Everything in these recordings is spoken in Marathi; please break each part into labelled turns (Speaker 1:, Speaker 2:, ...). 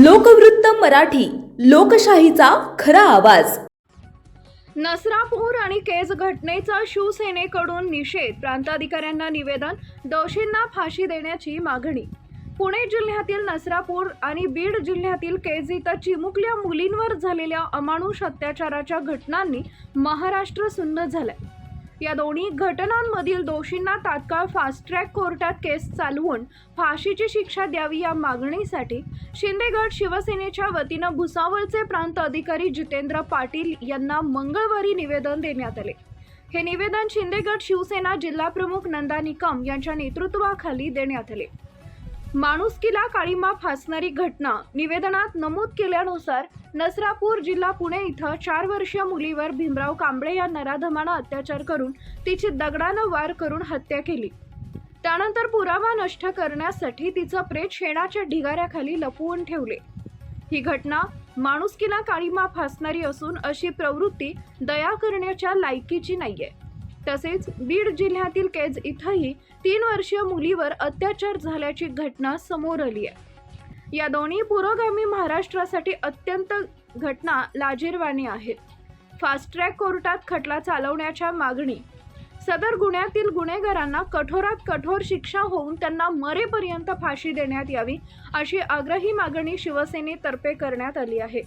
Speaker 1: लोकवृत्त मराठी, लोकशाहीचा खरा आवाज।
Speaker 2: नसरापूर आणि केज घटनेचा शिवसेनेकडून निषेध, प्रांताधिकाऱ्यांना निवेदन, दोषींना फाशी देण्याची मागणी। पुणे जिल्ह्यातील नसरापूर आणि बीड जिल्ह्यातील केज इथं चिमुकल्या मुलींवर झालेल्या अमानुष अत्याचाराच्या घटनांनी महाराष्ट्र सुन्न झालाय। या दोन्ही घटनांमधील दोषींना तात्काळ फास्ट ट्रॅक कोर्टात केस चालवून फाशीची शिक्षा द्यावी या मागणीसाठी शिंदेगड शिवसेनेच्या वतीनं भुसावळचे प्रांत अधिकारी जितेंद्र पाटील यांना मंगळवारी निवेदन देण्यात आले। हे निवेदन शिंदेगड शिवसेना जिल्हा प्रमुख नंदा निकम यांच्या नेतृत्वाखाली देण्यात आले। माणुसकीला काळीमा फासणारी घटना। निवेदनात नमूद केल्यानुसार नसरापूर जिल्हा पुणे इथं 4 वर्षीय मुलीवर भीमराव कांबळे या नराधमानं अत्याचार करून तिची दगडानं वार करून हत्या केली। त्यानंतर पुरावा नष्ट करण्यासाठी तिचं प्रेत शेणाच्या ढिगाऱ्याखाली लपवून ठेवले। ही घटना माणुसकीला काळीमा फासणारी असून अशी प्रवृत्ती दया करण्याच्या लायकीची नाहीये। तसेच बीड जिल्ह्यातील केज इथंही 3 वर्षीय मुलीवर अत्याचार झाल्याची घटना समोर आली आहे। या दोन्ही पुरोगामी महाराष्ट्रासाठी अत्यंत घटना लाजिरवाणी आहेत। फास्ट ट्रॅक कोर्टात खटला चालवण्याच्या मागणी। सदर गुन्ह्यातील गुन्हेगारांना कठोरात कठोर शिक्षा होऊन त्यांना मरेपर्यंत फाशी देण्यात यावी अशी आग्रही मागणी शिवसेनेतर्फे करण्यात आली आहे।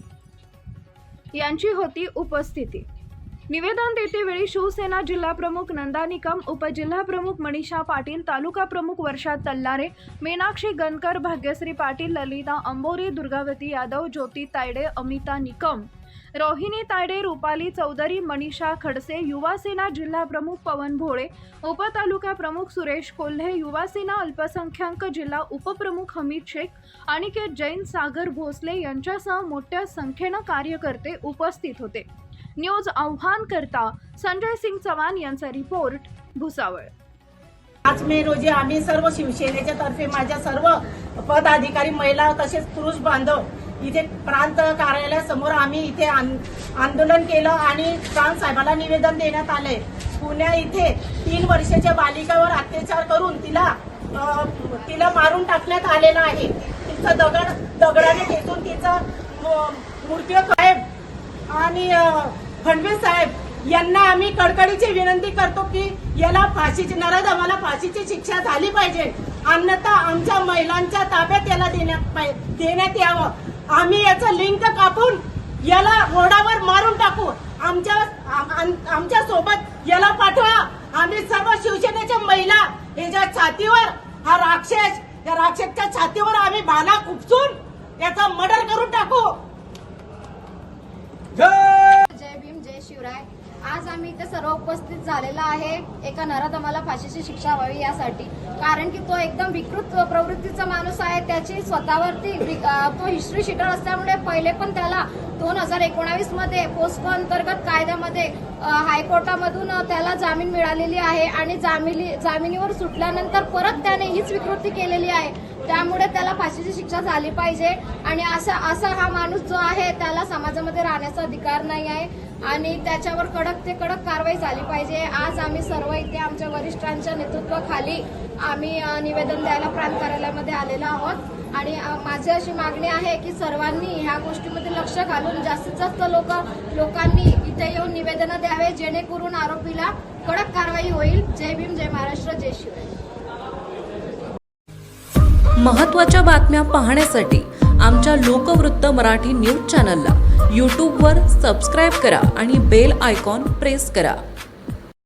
Speaker 2: यांची होती उपस्थिती। निवेदन देतेवेळी शिवसेना जिल्हा प्रमुख नंदा निकम, उपजिल्हा प्रमुख मनीषा पाटील, तालुका प्रमुख वर्षा तल्लारे, मीनाक्षी गणकर, भाग्यश्री पाटील, ललिता अंबोरे, दुर्गावती यादव, ज्योती तायडे, अमिता निकम, रोहिणी तायडे, रुपाली चौधरी, मनीषा खडसे, युवासेना जिल्हा प्रमुख पवन भोळे, उपतालुका प्रमुख सुरेश कोल्हे, युवासेना अल्पसंख्याक जिल्हा उपप्रमुख हमीद शेख, अनिकेत जैन, सागर भोसले यांच्यासह मोठ्या संख्येनं कार्यकर्ते उपस्थित होते। न्यूज आव्हानकर्ता संजय सिंग चव्हाण यांचा रिपोर्ट, भुसावळ।
Speaker 3: 5 मे रोजी आम्ही सर्व शिवसेनेच्या तर्फे माझ्या सर्व पदाधिकारी, महिला तसेच पुरुष बांधव इथे प्रांत कार्यालयासमोर आम्ही इथे आंदोलन केलं आणि प्रांत साहेबांना निवेदन देण्यात आले। पुण्या इथे 3 वर्षाच्या बालिकावर अत्याचार करून तिला मारून टाकण्यात आलेला आहे। तिचा दगडाने ठेचून तिचा मृत्यू साहेब आणि फडणवीस साहेब यांना आम्ही कडकडीची विनंती करतो की याला फाशीची नराधमाला फाशीची शिक्षा झाली पाहिजे, अन्यथा आमच्या महिलांच्या ताब्यात याला देण्यात यावं। आम्ही याचं लिंक कापून याला रोडावर मारून टाकू। आमच्या सोबत याला पाठवा। आम्ही सर्व शिवसेनेच्या महिला याच्या छातीवर हा राक्षस, या राक्षसच्या छातीवर आम्ही भाला खुपसून याचा मर्डर करून टाकू।
Speaker 4: जय भीम, जय शिवराय। आज आम्ही इथे सर्व उपस्थित झालेला आहे एका नराधमाला फाशीची शिक्षा व्हावी यासाठी, कारण की तो एकदम विकृत प्रवृत्तीचा माणूस आहे। त्याची स्वतःवरती तो हिस्ट्री शीटर असल्यामुळे पहिले पण त्याला 2019 मध्ये पोस्को अंतर्गत कायद्यामध्ये हायकोर्टामधून त्याला जामीन मिळालेली आहे आणि जामिनीवर सुटल्यानंतर परत त्याने हीच विकृती केलेली आहे। त्यामुळे त्याला फाशीची शिक्षा झाली पाहिजे आणि असा हा माणूस जो आहे त्याला समाजामध्ये राहण्याचा अधिकार नाही आहे आणि त्याच्यावर कडक ते कडक कारवाई झाली पाहिजे। आज आम्ही सर्व इथे आमच्या वरिष्ठांच्या नेतृत्वाखाली आम्ही निवेदन द्यायला प्रांत कार्यालयामध्ये आलेलो आहोत आणि माझी अशी मागणी आहे की सर्वांनी ह्या गोष्टीमध्ये लक्ष घालून जास्तीत जास्त लोकांनी इथे येऊन निवेदन द्यावे, जेणेकरून आरोपीला कडक कारवाई होईल। जय भीम, जय महाराष्ट्र, जय शिवराय।
Speaker 1: महत्त्वाच्या बातम्या पाहण्यासाठी आमच्या लोकवृत्त मराठी न्यूज चॅनलला यूट्यूबवर सबस्क्राईब करा आणि बेल आयकॉन प्रेस करा।